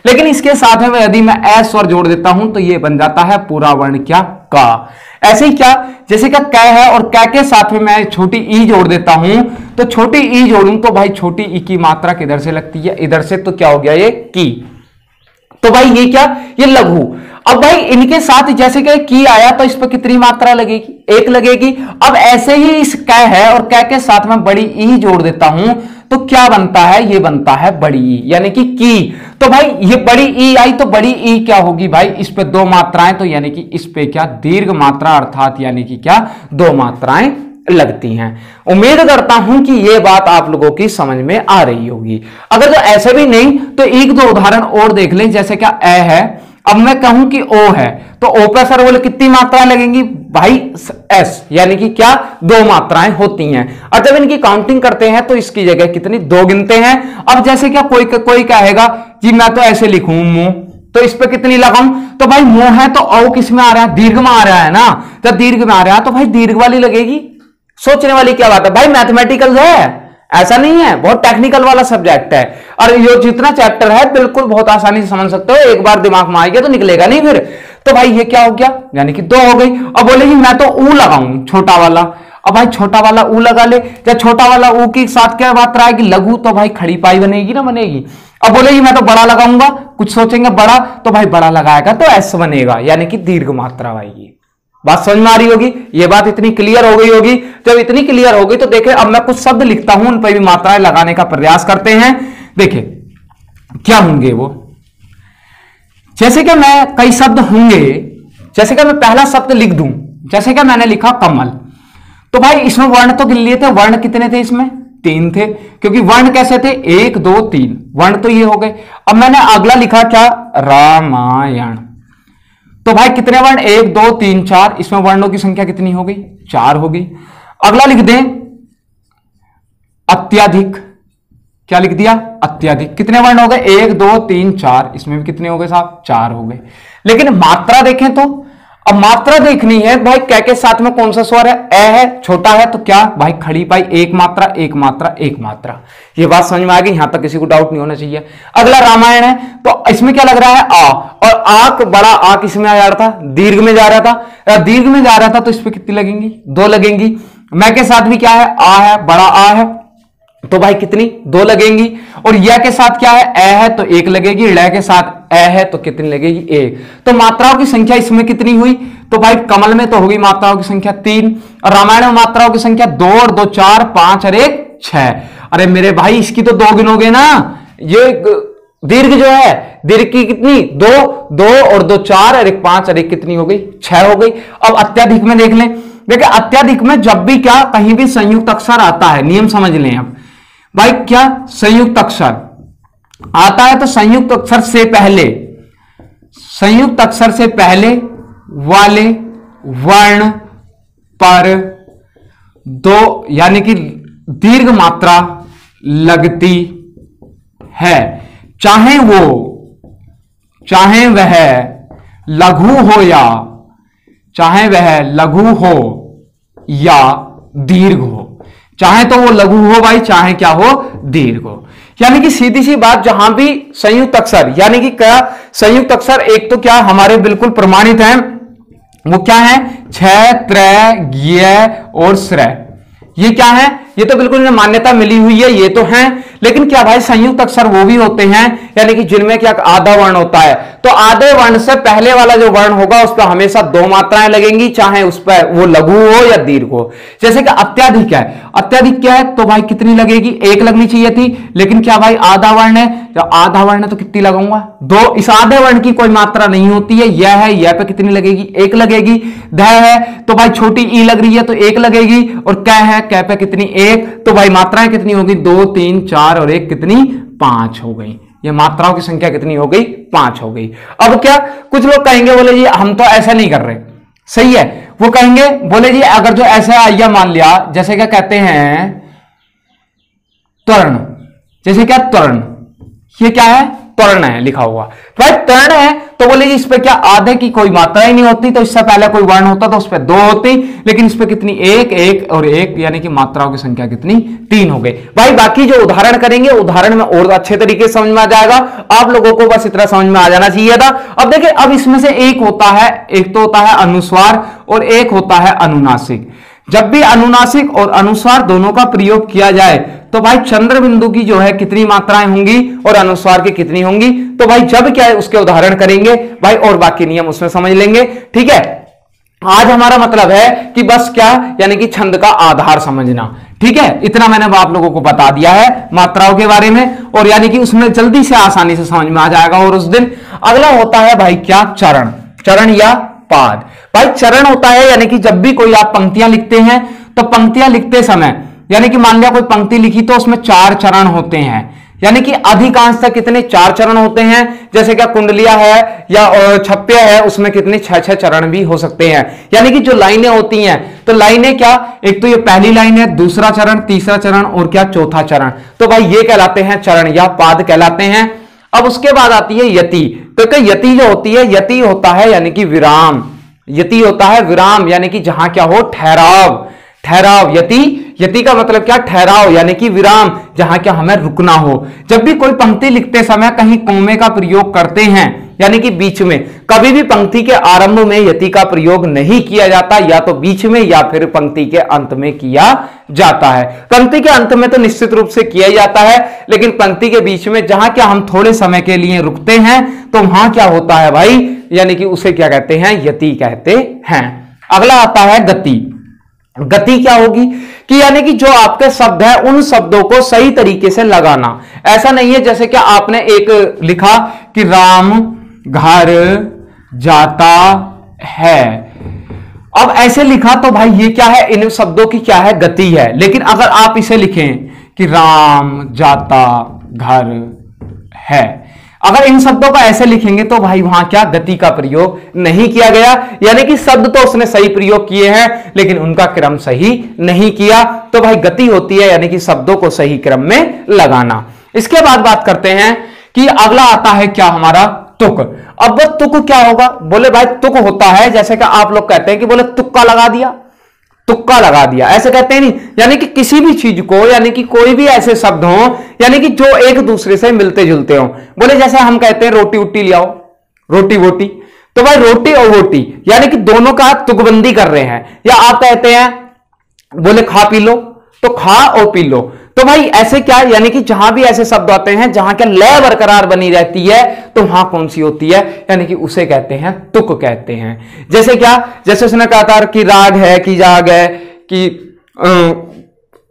लेकिन इसके साथ में यदि मैं ए स्वर जोड़ देता हूं तो ये बन जाता है पूरा वर्ण क्या, का। ऐसे ही क्या, जैसे क्या कै है और कै के साथ में मैं छोटी ई जोड़ देता हूं, तो छोटी ई जोड़ूं तो भाई छोटी ई की मात्रा किधर से लगती है, इधर से, तो क्या हो गया ये की। तो भाई ये क्या, ये लघु। अब भाई इनके साथ जैसे कि की आया तो इस पर कितनी मात्रा लगेगी, एक लगेगी। अब ऐसे ही इस कै है और कै के साथ में बड़ी ई जोड़ देता हूं तो क्या बनता है, ये बनता है बड़ी ई यानी कि की। तो भाई ये बड़ी ई आई तो बड़ी ई क्या होगी भाई, इस पे 2 मात्राएं, तो यानी कि इस पे क्या दीर्घ मात्रा अर्थात यानी कि क्या 2 मात्राएं लगती हैं। उम्मीद करता हूं कि ये बात आप लोगों की समझ में आ रही होगी। अगर जो ऐसे भी नहीं तो 1-2 उदाहरण और देख लें। जैसे क्या ए है, अब मैं कहूं कि ओ है तो ओ पे सर बोले कितनी मात्राएं लगेंगी भाई, एस यानी कि क्या 2 मात्राएं होती हैं। और जब इनकी काउंटिंग करते हैं तो इसकी जगह कितनी 2 गिनते हैं। अब जैसे क्या कोई कहेगा जी मैं तो ऐसे लिखूं मुंह, तो इस पे कितनी लगाऊं, तो भाई मुंह है तो ओ किस में आ रहा है, दीर्घ में आ रहा है ना, जब दीर्घ में आ रहा है तो भाई दीर्घ वाली लगेगी। सोचने वाली क्या बात है भाई, मैथमेटिकल है, ऐसा नहीं है, बहुत टेक्निकल वाला सब्जेक्ट है। और ये जितना चैप्टर है बिल्कुल बहुत आसानी से समझ सकते हो, एक बार दिमाग में आ गया तो निकलेगा नहीं फिर। तो भाई ये क्या हो गया, यानी कि 2 हो गई। अब बोलेगी मैं तो ऊ लगाऊं छोटा वाला, अब भाई छोटा वाला ऊ लगा ले, या छोटा वाला ऊ के साथ क्या मात्रा आएगी, लघु, तो भाई खड़ी पाई बनेगी ना, बनेगी। अब बोलेगी मैं तो बड़ा लगाऊंगा, कुछ सोचेंगे बड़ा, तो भाई बड़ा लगाएगा तो एस बनेगा यानी कि दीर्घ मात्रा आएगी। बात समझ में आ रही होगी, ये बात इतनी क्लियर हो गई होगी। जब इतनी क्लियर हो गई तो देखें अब मैं कुछ शब्द लिखता हूं, उन पर भी मात्राएं लगाने का प्रयास करते हैं। देखें क्या होंगे वो, जैसे कि मैं कई शब्द होंगे, जैसे कि मैं पहला शब्द लिख दूं, जैसे कि मैंने लिखा कमल, तो भाई इसमें वर्ण तो गिन लिए थे, वर्ण कितने थे इसमें? 3 थे, क्योंकि वर्ण कैसे थे? 1 2 3 वर्ण तो ये हो गए। अब मैंने अगला लिखा क्या? रामायण, तो भाई कितने वर्ण? 1 2 3 4, इसमें वर्णों की संख्या कितनी हो गई? 4 हो गई। अगला लिख दें अत्यधिक, क्या लिख दिया? अत्यधिक, कितने वर्ण हो गए? 1 2 3 4, इसमें भी कितने हो गए साहब? 4 हो गए। लेकिन मात्रा देखें तो, अब मात्रा देखनी है भाई, कै के साथ में कौन सा स्वर है? ए है, छोटा है तो क्या भाई? खड़ी पाई, एक मात्रा एक मात्रा एक मात्रा। ये बात समझ में आ गई, यहां तक किसी को डाउट नहीं होना चाहिए। अगला रामायण है, तो इसमें क्या लग रहा है? आ, और आक बड़ा आ किसमें आ जा रहा था? दीर्घ में जा रहा था, दीर्घ में जा रहा था, तो इस पर कितनी लगेंगी? 2 लगेंगी। मैं के साथ भी क्या है? आ है, बड़ा आ है, तो भाई कितनी? 2 लगेंगी। और या के साथ क्या है? ए है, तो 1 लगेगी। ड़ के साथ ए है, तो कितनी लगेगी? 1। तो मात्राओं की संख्या इसमें कितनी हुई? तो भाई कमल में तो होगी मात्राओं की संख्या 3, और रामायण में मात्राओं की संख्या 2 और 2 4, 5 और 1 6। अरे मेरे भाई इसकी तो 2 गिनोगे ना, ये दीर्घ जो है, दीर्घ की कितनी? 2 2 और 2 4 और 1 5 और 1 कितनी हो गई? 6 हो गई। अब अत्यधिक में देख लें। देखिए अत्यधिक में जब भी क्या कहीं भी संयुक्त अक्षर आता है, नियम समझ लें। अब भाई क्या संयुक्त अक्षर आता है, तो संयुक्त अक्षर से पहले, संयुक्त अक्षर से पहले वाले वर्ण पर 2 यानी कि दीर्घ मात्रा लगती है, चाहे वह लघु हो या दीर्घ हो। चाहे तो वो लघु हो भाई, चाहे क्या हो? दीर्घ हो। यानी कि सीधी सी बात, जहां भी संयुक्त अक्षर, यानी कि क्या संयुक्त अक्षर, एक तो क्या हमारे बिल्कुल प्रमाणित हैं, वो क्या है? क्षय, त्रय, ज्ञ और श्रय। ये क्या है? ये तो बिल्कुल मान्यता मिली हुई है, ये तो है। लेकिन क्या भाई संयुक्त अक्षर वो भी होते हैं, यानी कि जिनमें क्या आधा वर्ण होता है, तो आधे वर्ण से पहले वाला जो वर्ण होगा उस पर हमेशा 2 मात्राएं लगेंगी, चाहे उस पर वो लघु हो या दीर्घ हो। जैसे कि अत्यधिक है, अत्यधिक क्या है? तो भाई कितनी लगेगी? 1 लगनी चाहिए थी, लेकिन क्या भाई आधा वर्ण है, जब आधा वर्ण है तो कितनी लगाऊंगा? 2। इस आधे वर्ण की कोई मात्रा नहीं होती है, यह है, यह पे कितनी लगेगी? 1 लगेगी। ध है, तो भाई छोटी ई लग रही है तो 1 लगेगी, और कै है, कै पे कितनी? 1। तो भाई मात्राएं कितनी होगी? 2 3 4 और 1 कितनी? 5 हो गई। ये मात्राओं की संख्या कितनी हो गई? 5 हो गई। अब क्या कुछ लोग कहेंगे, बोले जी हम तो ऐसा नहीं कर रहे, सही है, वो कहेंगे बोले जी अगर जो ऐसा आइया मान लिया, जैसे क्या कहते हैं त्वरण, जैसे क्या त्वरण, ये क्या है? त्वरण है लिखा हुआ, भाई त्वरण है, तो बोले जी इस पे क्या आधे की कोई मात्रा ही नहीं होती, तो इससे पहले कोई वर्ण होता तो उस पे 2 होती, लेकिन इस पे कितनी? 1 1 और 1, यानी कि मात्राओं की संख्या कितनी? 3 हो गई। भाई बाकी जो उदाहरण करेंगे, उदाहरण में और अच्छे तरीके से समझ में आ जाएगा। आप लोगों को बस इतना समझ में आ जाना चाहिए था। अब देखिए, अब इसमें से एक होता है, एक तो होता है अनुस्वार और एक होता है अनुनासिक। जब भी अनुनासिक और अनुस्वार दोनों का प्रयोग किया जाए, तो भाई चंद्र बिंदु की जो है कितनी मात्राएं होंगी और अनुस्वार की कितनी होंगी, तो भाई जब क्या है उसके उदाहरण करेंगे भाई, और बाकी नियम उसमें समझ लेंगे। ठीक है, आज हमारा मतलब है कि बस क्या, यानी कि छंद का आधार समझना। ठीक है, इतना मैंने आप लोगों को बता दिया है मात्राओं के बारे में, और यानी कि उसमें जल्दी से आसानी से समझ में आ जाएगा। और उस दिन अगला होता है भाई क्या? चरण, चरण या पाद। भाई चरण होता है, यानी कि जब भी कोई आप पंक्तियां लिखते हैं, तो पंक्तियां लिखते समय, यानी कि मान लिया कोई पंक्ति लिखी तो उसमें 4 चरण होते हैं, यानी कि अधिकांशतः कितने? 4 चरण होते हैं। जैसे क्या कुंडलिया है या छप्पे है, उसमें कितने? 6 चरण भी हो सकते हैं। यानी कि जो लाइनें होती हैं, तो लाइनें क्या, एक तो ये पहली लाइन है, दूसरा चरण, तीसरा चरण और क्या? चौथा चरण। तो भाई ये कहलाते हैं चरण या पाद कहलाते हैं। अब उसके बाद आती है यति। तो यति जो होती है, यति होता है यानी कि विराम, यति होता है विराम, यानी कि जहां क्या हो? ठहराव, ठहराव। यति का मतलब क्या? ठहराव, यानी कि विराम, जहां क्या हमें रुकना हो। जब भी कोई पंक्ति लिखते समय कहीं कोमे का प्रयोग करते हैं, यानी कि बीच में, कभी भी पंक्ति के आरंभ में यति का प्रयोग नहीं किया जाता, या तो बीच में या फिर पंक्ति के अंत में किया जाता है। पंक्ति के अंत में तो निश्चित रूप से किया जाता है, लेकिन पंक्ति के बीच में जहां क्या हम थोड़े समय के लिए रुकते हैं, तो वहां क्या होता है भाई, यानी कि उसे क्या कहते हैं? यति कहते हैं। अगला आता है गति। गति क्या होगी कि यानी कि जो आपके शब्द है उन शब्दों को सही तरीके से लगाना। ऐसा नहीं है जैसे कि आपने एक लिखा कि राम घर जाता है। अब ऐसे लिखा तो भाई ये क्या है, इन शब्दों की क्या है, गति है। लेकिन अगर आप इसे लिखें कि राम जाता घर है, अगर इन शब्दों का ऐसे लिखेंगे तो भाई वहां क्या, गति का प्रयोग नहीं किया गया, यानी कि शब्द तो उसने सही प्रयोग किए हैं लेकिन उनका क्रम सही नहीं किया। तो भाई गति होती है यानी कि शब्दों को सही क्रम में लगाना। इसके बाद बात करते हैं कि अगला आता है क्या हमारा, तुक। अब वो तुक क्या होगा, बोले भाई तुक होता है जैसे कि आप लोग कहते हैं कि बोले तुक्का लगा दिया, तुक्का लगा दिया, ऐसे कहते हैं नहीं, यानी कि किसी भी चीज को, यानी कि कोई भी ऐसे शब्द हो यानी कि जो एक दूसरे से मिलते जुलते हो। बोले जैसे हम कहते हैं रोटी उट्टी ले आओ, रोटी वोटी, तो भाई रोटी और वोटी यानी कि दोनों का तुकबंदी कर रहे हैं। या आप कहते हैं बोले खा पी लो, तो खा और पी लो, तो भाई ऐसे क्या, यानी कि जहां भी ऐसे शब्द आते हैं जहां क्या लय बरकरार बनी रहती है तो वहां कौन सी होती है, यानी कि उसे कहते हैं तुक कहते हैं। जैसे क्या, जैसे उसने कहा था कि राग है कि जाग है कि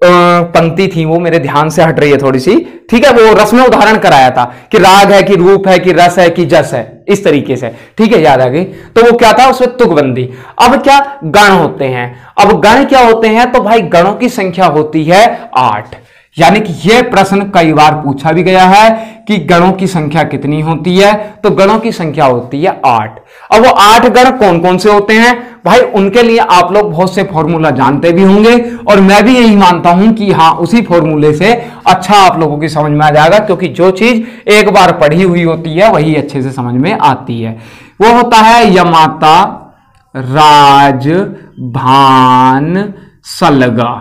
पंक्ति थी वो मेरे ध्यान से हट रही है थोड़ी सी, ठीक है, वो रस में उदाहरण कराया था कि राग है कि रूप है कि रस है कि जस है, इस तरीके से, ठीक है, याद आ गई। तो वो क्या था, उसमें तुकबंदी। अब क्या, गण होते हैं। अब गण क्या होते हैं, तो भाई गणों की संख्या होती है 8, यानी कि यह प्रश्न कई बार पूछा भी गया है कि गणों की संख्या कितनी होती है, तो गणों की संख्या होती है 8। अब वो 8 गण कौन कौन से होते हैं भाई, उनके लिए आप लोग बहुत से फॉर्मूला जानते भी होंगे और मैं भी यही मानता हूं कि हाँ उसी फॉर्मूले से अच्छा आप लोगों की समझ में आ जाएगा, क्योंकि जो चीज एक बार पढ़ी हुई होती है वही अच्छे से समझ में आती है। वो होता है यमाता राज भान सलगा,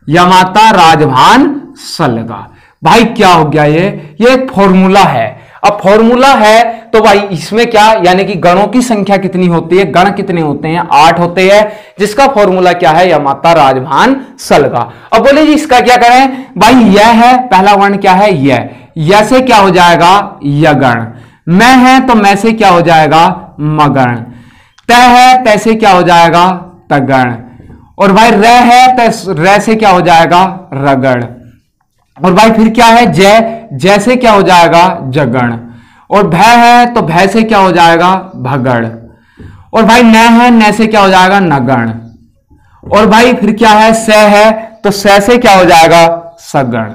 यमाता राजभान सलगा। भाई क्या हो गया, ये एक फॉर्मूला है। अब फॉर्मूला है तो भाई इसमें क्या, यानी कि गणों की संख्या कितनी होती है, गण कितने होते हैं, 8 होते हैं, जिसका फॉर्मूला क्या है, यमाता राजभान सलगा। अब बोले जी इसका क्या करें, भाई यह है, पहला वर्ण क्या है, यह से क्या हो जाएगा, यगण। मैं है तो मैं से क्या हो जाएगा, मगण। तय है तय से क्या हो जाएगा, तगण। और भाई र है तो र से क्या हो जाएगा, रगड़। और भाई फिर क्या है, जय से क्या हो जाएगा, जगण। और भय है तो भय से क्या हो जाएगा, भगड़। और भाई न है, न से क्या हो जाएगा, नगण। और भाई फिर क्या है, स है तो स से क्या हो जाएगा, सगण।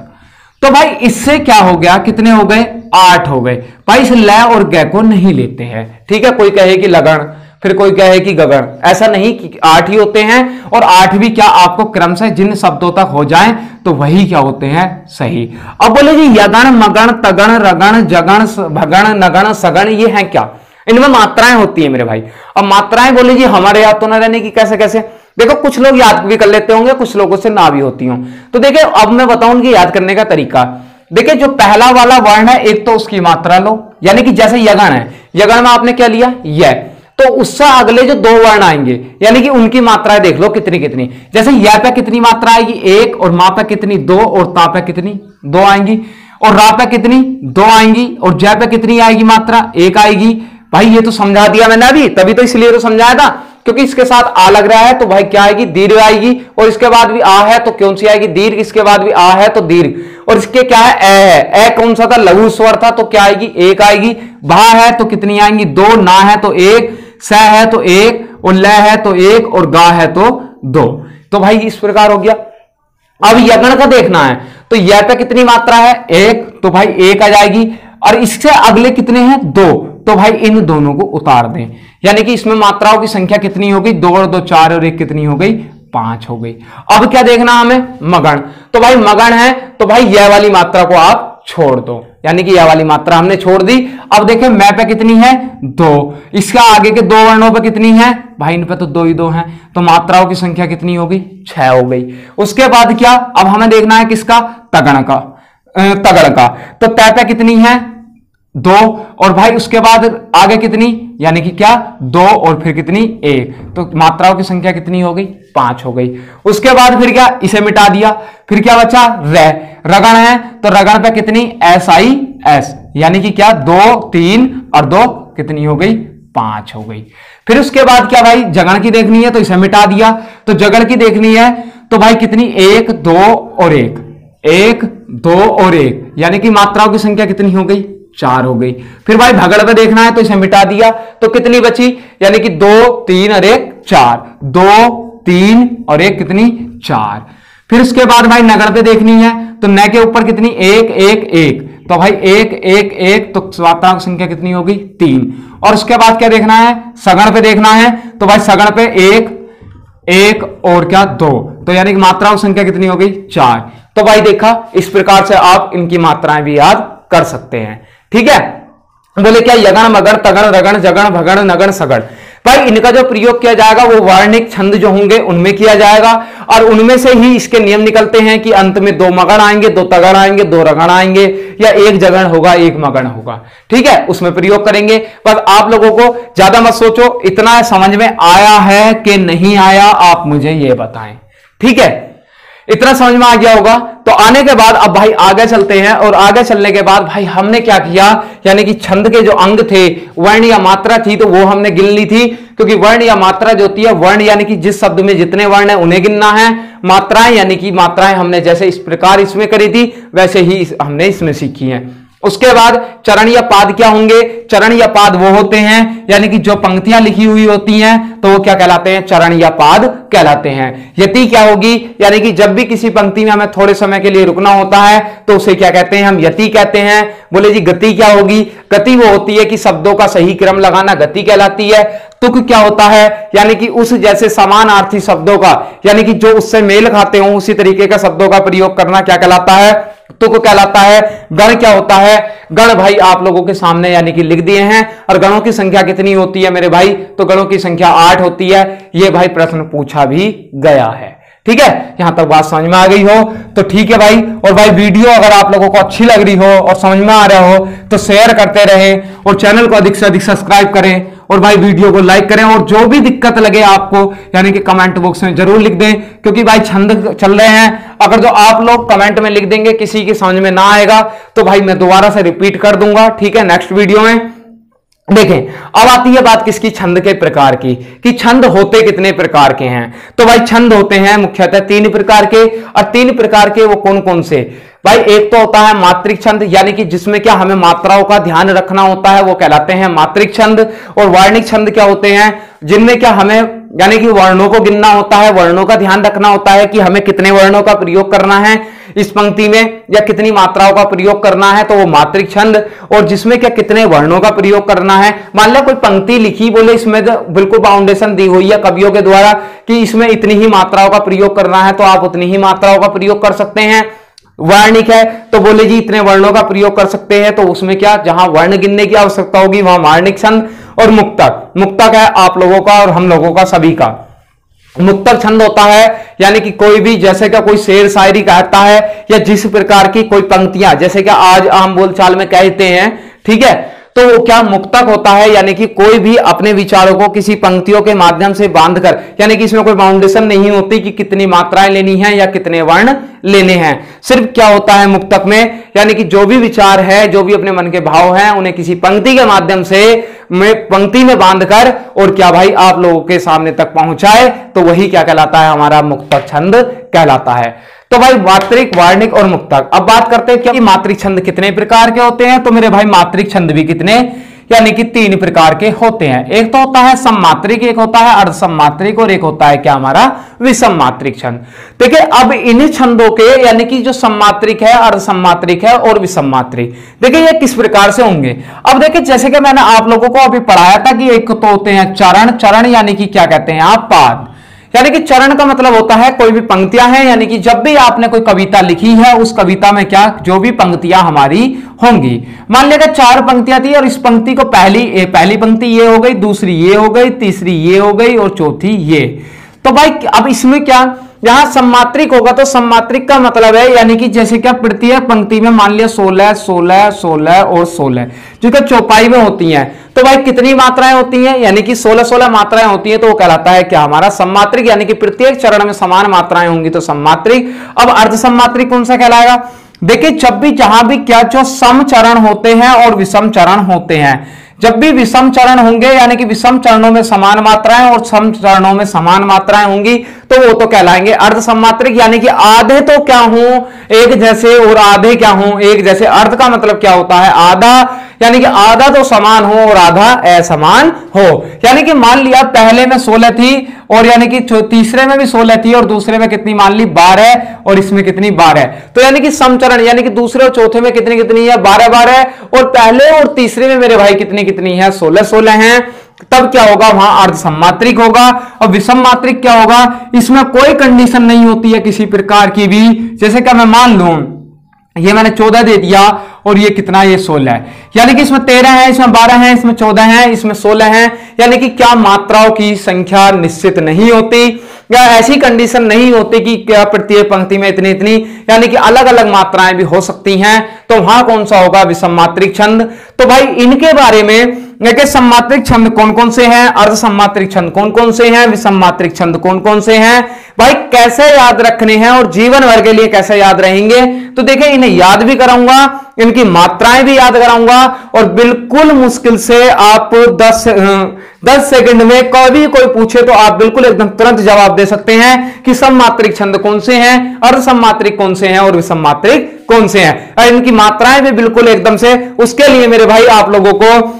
तो भाई इससे क्या हो गया, कितने हो गए, 8 हो गए। भाई इस ल और ग को नहीं लेते हैं, ठीक है, कोई कहे कि लगन, फिर कोई कहे कि गगन, ऐसा नहीं कि 8 ही होते हैं। और 8 भी क्या आपको क्रम से जिन शब्दों तक हो जाएं तो वही क्या होते हैं, सही। अब बोले जी यगण मगण तगण रगण जगण भगण नगण सगण, ये हैं क्या, इनमें मात्राएं होती है मेरे भाई। अब मात्राएं बोले जी हमारे याद तो ना रहने की, कैसे कैसे, देखो कुछ लोग याद भी कर लेते होंगे, कुछ लोगों से ना भी होती हों। तो देखिए अब मैं बताऊं उनकी याद करने का तरीका। देखिए जो पहला वाला वर्ण है, एक तो उसकी मात्रा लो, यानी कि जैसे यगण है, यगण में आपने क्या लिया, यह, तो उससे अगले जो 2 वर्ण आएंगे यानी कि उनकी मात्राएं देख लो कितनी कितनी। जैसे य पे कितनी मात्रा आएगी, 1, और मा पे कितनी, 2, और ता पे कितनी, 2 आएंगी, और रा पे कितनी, 2 आएंगी, और जय पे कितनी आएगी मात्रा, 1 आएगी। भाई ये तो समझा दिया मैंने अभी, तभी तो इसलिए तो समझाया था, क्योंकि इसके साथ आ लग रहा है तो भाई क्या आएगी, दीर्घ आएगी। और इसके बाद भी आ है तो कौन सी आएगी, दीर्घ। इसके बाद भी आ है तो दीर्घ। और इसके क्या है, ए है, कौन सा था, लघु स्वर था, तो क्या आएगी, 1 आएगी। भा है तो कितनी आएंगी, 2, ना है तो 1, स है तो 1, और ल है तो 1, और गा है तो 2। तो भाई इस प्रकार हो गया। अब यगण का देखना है तो य पे कितनी मात्रा है, 1, तो भाई 1 आ जाएगी। और इससे अगले कितने हैं, 2, तो भाई इन दोनों को उतार दें, यानी कि इसमें मात्राओं की संख्या कितनी हो गई, 2 और 2 4, और 1 कितनी हो गई, 5 हो गई। अब क्या देखना हमें, मगण। तो भाई मगण है तो भाई यह वाली मात्रा को आप छोड़ दो, यानी कि यह वाली मात्रा हमने छोड़ दी। अब देखें मैं पे कितनी है, 2, इसका आगे के 2 वर्णों पे कितनी है, भाई इन पे तो 2 ही 2 हैं, तो मात्राओं की संख्या कितनी हो गई, 6 हो गई। उसके बाद क्या, अब हमें देखना है किसका, तगण का, तगड़ का। तो तय पे कितनी है, 2, और भाई उसके बाद आगे कितनी, यानी कि क्या, 2, और फिर कितनी, 1, तो मात्राओं की संख्या कितनी हो गई, 5 हो गई। उसके बाद फिर क्या, इसे मिटा दिया, फिर क्या बचा, रगण है तो रगण पे कितनी, SIS, यानी कि क्या, 2, 3 और 2 कितनी हो गई, 5 हो गई। फिर उसके बाद क्या भाई, जगण की देखनी है तो इसे मिटा दिया। तो जगण की देखनी है तो भाई कितनी, 1, 2 और 1, 1, 2 और 1, यानी कि मात्राओं की संख्या कितनी हो गई, 4 हो गई। फिर भाई भगड़ पे देखना है तो इसे मिटा दिया तो कितनी बची, यानी कि 2 3 और 1 4, 2 3 और 1 कितनी 4। फिर उसके बाद भाई नगड़ पे देखनी है तो न के ऊपर कितनी 1 1 1, तो भाई 1 1 1 तो मात्राओं की संख्या कितनी होगी 3। और उसके बाद क्या देखना है, सगण पे देखना है तो भाई सगण पे 1 1 और क्या 2, तो यानी कि मात्राओं की संख्या कितनी हो गई 4। तो भाई देखा, इस प्रकार से आप इनकी मात्राएं भी याद कर सकते हैं। ठीक है, बोले क्या यगण मगण तगण रगण जगण भगण नगण सगण, भाई इनका जो प्रयोग किया जाएगा वो वर्णिक छंद जो होंगे उनमें किया जाएगा, और उनमें से ही इसके नियम निकलते हैं कि अंत में 2 मगण आएंगे, 2 तगण आएंगे, 2 रगण आएंगे, या 1 जगण होगा 1 मगण होगा। ठीक है, उसमें प्रयोग करेंगे। बस आप लोगों को ज्यादा मत सोचो, इतना समझ में आया है कि नहीं आया आप मुझे ये बताएं। ठीक है, इतना समझ में आ गया होगा। तो आने के बाद अब भाई आगे चलते हैं, और आगे चलने के बाद भाई हमने क्या किया, यानी कि छंद के जो अंग थे, वर्ण या मात्रा थी, तो वो हमने गिन ली थी, क्योंकि वर्ण या मात्रा जो होती है, वर्ण यानी कि जिस शब्द में जितने वर्ण है उन्हें गिनना है, मात्राएं यानी कि मात्राएं हमने जैसे इस प्रकार इसमें करी थी वैसे ही हमने इसमें सीखी हैं। उसके बाद चरण या पाद क्या होंगे, चरण या पाद वो होते हैं यानी कि जो पंक्तियां लिखी हुई होती हैं तो वो क्या कहलाते हैं, चरण या पाद कहलाते हैं। यति क्या होगी, यानी कि जब भी किसी पंक्ति में हमें थोड़े समय के लिए रुकना होता है तो उसे क्या कहते हैं, हम यति कहते हैं। बोले जी गति क्या होगी, गति वो होती है कि शब्दों का सही क्रम लगाना गति कहलाती है। तुक क्या होता है, यानी कि उस जैसे समानार्थी शब्दों का, यानी कि जो उससे मेल खाते हो उसी तरीके का शब्दों का प्रयोग करना क्या कहलाता है, तुक कहलाता है। गण क्या होता है, गण भाई आप लोगों के सामने यानी कि लिख दिए हैं, और गणों की संख्या कितनी होती है मेरे भाई, तो गणों की संख्या 8 होती है। ये भाई प्रश्न पूछा भी गया है। ठीक है, यहां तक बात समझ में आ गई हो तो ठीक है भाई। और भाई वीडियो अगर आप लोगों को अच्छी लग रही हो और समझ में आ रहा हो तो शेयर करते रहें, और चैनल को अधिक से अधिक सब्सक्राइब करें, और भाई वीडियो को लाइक करें, और जो भी दिक्कत लगे आपको यानी कि कमेंट बॉक्स में जरूर लिख दें, क्योंकि भाई छंद चल रहे हैं। अगर जो आप लोग कमेंट में लिख देंगे किसी की समझ में ना आएगा तो भाई मैं दोबारा से रिपीट कर दूंगा। ठीक है, नेक्स्ट वीडियो में देखें। अब आती है बात किसकी, छंद के प्रकार की, कि छंद होते कितने प्रकार के हैं। तो भाई छंद होते हैं मुख्यतः 3 प्रकार के, और 3 प्रकार के वो कौन कौन से, भाई एक तो होता है मात्रिक छंद, यानी कि जिसमें क्या हमें मात्राओं का ध्यान रखना होता है वो कहलाते हैं मात्रिक छंद। और वर्णिक छंद क्या होते हैं, जिनमें क्या हमें यानी कि वर्णों को गिनना होता है, वर्णों का ध्यान रखना होता है कि हमें कितने वर्णों का प्रयोग करना है इस पंक्ति में, या कितनी मात्राओं का प्रयोग करना है, तो वो मात्रिक छंद। और जिसमें क्या कितने वर्णों का प्रयोग करना है, मान लो कोई पंक्ति लिखी, बोले इसमें तो बिल्कुल बाउंडेशन दी हुई है कवियों के द्वारा कि इसमें इतनी ही मात्राओं का प्रयोग करना है, तो आप उतनी ही मात्राओं का प्रयोग कर सकते हैं। वर्णिक है तो बोले जी इतने वर्णों का प्रयोग कर सकते हैं, तो उसमें क्या जहां वर्ण गिनने की आवश्यकता होगी वहां वर्णिक छंद। और मुक्तक, मुक्तक है आप लोगों का और हम लोगों का सभी का। मुक्तक छंद होता है यानी कि कोई भी जैसे का कोई शेर शायरी कहता है, या जिस प्रकार की कोई पंक्तियां जैसे कि आज आम बोलचाल में कहते हैं, ठीक है, तो वो क्या मुक्तक होता है, यानी कि कोई भी अपने विचारों को किसी पंक्तियों के माध्यम से बांधकर, यानी कि इसमें कोई बाउंडेशन नहीं होती कि कितनी मात्राएं लेनी है या कितने वर्ण लेने हैं। सिर्फ क्या होता है मुक्तक में, यानी कि जो भी विचार है, जो भी अपने मन के भाव हैं, उन्हें किसी पंक्ति के माध्यम से पंक्ति में बांधकर और क्या भाई आप लोगों के सामने तक पहुंचाए, तो वही क्या कहलाता है, हमारा मुक्तक छंद कहलाता है। तो भाई मात्रिक, वर्णिक और मुक्तक। अब बात करते हैं कि मात्रिक छंद कितने प्रकार के होते हैं, तो मेरे भाई मात्रिक छंद भी कितने, यानी कि 3 प्रकार के होते हैं। एक तो होता है सममात्रिक, एक होता है अर्धसममात्रिक, और एक होता है क्या हमारा विषम मात्रिक छंद। देखिए अब इन छंदों के यानी कि जो सममात्रिक है, अर्धसममात्रिक है और विषम मात्रिक, देखिए ये किस प्रकार से होंगे। अब देखिए जैसे कि मैंने आप लोगों को अभी पढ़ाया था कि एक तो होते हैं चरण, चरण यानी कि क्या कहते हैं आप, पाद। यानी कि चरण का मतलब होता है कोई भी पंक्तियां हैं, यानी कि जब भी आपने कोई कविता लिखी है उस कविता में क्या जो भी पंक्तियां हमारी होंगी, मान लिया 4 पंक्तियां थी और इस पंक्ति को पहली पंक्ति ये हो गई, दूसरी ये हो गई, तीसरी ये हो गई और चौथी ये। तो भाई अब इसमें क्या, यहां सम्मात्रिक होगा तो सम्मात्रिक का मतलब है यानी कि जैसे क्या प्रत्येक पंक्ति में मान लिया 16 16 16 और 16 जो कि चौपाई में होती हैं, तो भाई कितनी मात्राएं होती हैं, यानी कि 16 16 मात्राएं होती हैं, तो वो कहलाता है क्या हमारा सम्मात्रिक, यानी कि प्रत्येक चरण में समान मात्राएं होंगी तो सम्मात्रिक। अब अर्धसम्मात्रिक कौन सा कहलाएगा, देखिए जब भी जहां भी क्या जो सम चरण होते हैं और विषम चरण होते हैं, जब भी विषम चरण होंगे यानी कि विषम चरणों में समान मात्राएं और सम चरणों में समान मात्राएं होंगी, तो वो तो कहलाएंगे अर्ध सम्मात्रिक, यानी कि आधे तो क्या हूं एक जैसे और आधे क्या हूं एक जैसे। अर्ध का मतलब क्या होता है, आधा, यानी कि आधा तो समान हो और आधा असमान हो। यानी कि मान लिया पहले में 16 थी और यानी कि तीसरे में भी 16 थी और दूसरे में कितनी मान ली 12 और इसमें कितनी 12। तो यानी कि समचरण, यानी कि दूसरे और चौथे में कितनी कितनी है 12 12 और पहले और तीसरे में मेरे भाई कितनी कितनी है 16 16 है। तब क्या होगा, वहां अर्ध सम्मात्रिक होगा। और विषम मात्रिक क्या होगा, इसमें कोई कंडीशन नहीं होती है किसी प्रकार की भी। जैसे कि मैं मान लूं ये मैंने 14 दे दिया और ये कितना, ये 16 है, यानी कि इसमें 13 है, इसमें 12 है, इसमें 14 है, इसमें 16 है। यानी कि क्या मात्राओं की संख्या निश्चित नहीं होती, या ऐसी कंडीशन नहीं होती कि क्या प्रत्येक पंक्ति में इतनी इतनी, यानी कि अलग अलग मात्राएं भी हो सकती हैं। तो वहां कौन सा होगा, विषम मात्रिक छंद। तो भाई इनके बारे में कि सम्मात्रिक छंद कौन कौन से हैं, अर्ध सम्मात्रिक छंद कौन कौन से हैं, विषम मात्रिक छंद कौन कौन से हैं, भाई कैसे याद रखने हैं और जीवन भर के लिए कैसे याद रहेंगे। तो देखिए इन्हें याद भी कराऊंगा, इनकी मात्राएं भी याद कराऊंगा और बिल्कुल मुश्किल से आप 10 सेकंड में कभी कोई पूछे तो आप बिल्कुल एकदम तुरंत जवाब दे सकते हैं कि सम्मात्रिक छंद कौन से हैं, अर्ध सम्मात्रिक कौन से हैं और विषम मात्रिक कौन से हैं। और इनकी मात्राएं भी बिल्कुल एकदम से। उसके लिए मेरे भाई आप लोगों को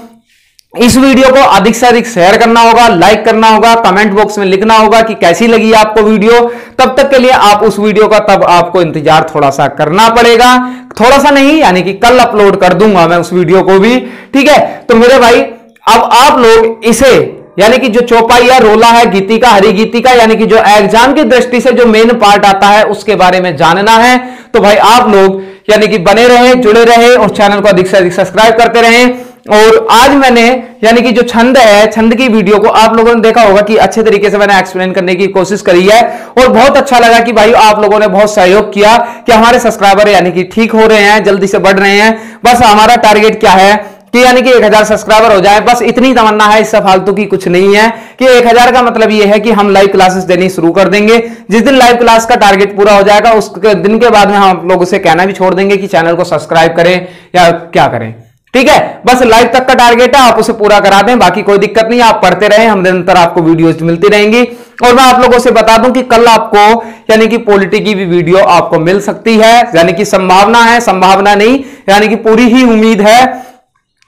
इस वीडियो को अधिक से अधिक शेयर करना होगा, लाइक करना होगा, कमेंट बॉक्स में लिखना होगा कि कैसी लगी आपको वीडियो। तब तक के लिए आप उस वीडियो का तब आपको इंतजार थोड़ा सा करना पड़ेगा, थोड़ा सा नहीं यानी कि कल अपलोड कर दूंगा मैं उस वीडियो को भी, ठीक है। तो मेरे भाई अब आप लोग इसे यानी कि जो चौपाई है, रोला है, गीतिका, हरी गीतिका, यानी कि जो एग्जाम की दृष्टि से जो मेन पार्ट आता है उसके बारे में जानना है। तो भाई आप लोग यानी कि बने रहे, जुड़े रहे और चैनल को अधिक से अधिक सब्सक्राइब करते रहें। और आज मैंने यानी कि जो छंद है, छंद की वीडियो को आप लोगों ने देखा होगा कि अच्छे तरीके से मैंने एक्सप्लेन करने की कोशिश करी है और बहुत अच्छा लगा कि भाई आप लोगों ने बहुत सहयोग किया कि हमारे सब्सक्राइबर यानी कि ठीक हो रहे हैं, जल्दी से बढ़ रहे हैं। बस हमारा टारगेट क्या है कि यानी कि 1000 सब्सक्राइबर हो जाए, बस इतनी तमन्ना है, इससे फालतू की कुछ नहीं है। कि 1000 का मतलब ये है कि हम लाइव क्लासेस देनी शुरू कर देंगे। जिस दिन लाइव क्लास का टारगेट पूरा हो जाएगा उसके दिन के बाद में हम लोगों से कहना भी छोड़ देंगे कि चैनल को सब्सक्राइब करें या क्या करें, ठीक है। बस लाइव तक का टारगेट है, आप उसे पूरा करा दें, बाकी कोई दिक्कत नहीं है। आप पढ़ते रहें, हम निरंतर आपको वीडियोस मिलती रहेंगी। और मैं आप लोगों से बता दूं कि कल आपको यानी कि पॉलिटी की भी वीडियो आपको मिल सकती है, यानी कि संभावना है, संभावना नहीं यानी कि पूरी ही उम्मीद है।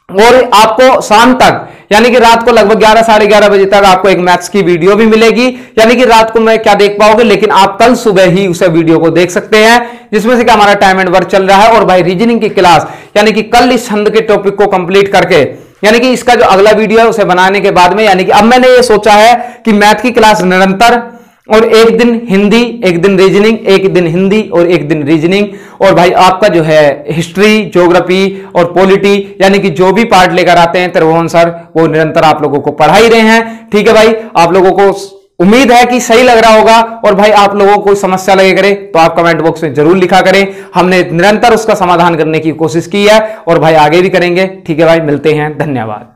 और आपको शाम तक यानी कि रात को लगभग 11 साढ़े 11 बजे तक आपको एक मैथ्स की वीडियो भी मिलेगी। यानी कि रात को मैं क्या देख पाओगे, लेकिन आप कल सुबह ही उसे वीडियो को देख सकते हैं, जिसमें से कि हमारा टाइम एंड वर्क चल रहा है। और भाई रीजनिंग की क्लास यानी कि कल इस छंद के टॉपिक को कंप्लीट करके यानी कि इसका जो अगला वीडियो है उसे बनाने के बाद में यानी कि अब मैंने ये सोचा है कि मैथ की क्लास निरंतर, और एक दिन हिंदी, एक दिन रीजनिंग, एक दिन हिंदी और एक दिन रीजनिंग। और भाई आपका जो है हिस्ट्री, ज्योग्राफी और पॉलिटी यानी कि जो भी पार्ट लेकर आते हैं त्रिभुवन सर, वो निरंतर आप लोगों को पढ़ा ही रहे हैं, ठीक है भाई। आप लोगों को उम्मीद है कि सही लग रहा होगा। और भाई आप लोगों को कोई समस्या लगे करे तो आप कमेंट बॉक्स में जरूर लिखा करें, हमने निरंतर उसका समाधान करने की कोशिश की है और भाई आगे भी करेंगे, ठीक है भाई। मिलते हैं, धन्यवाद।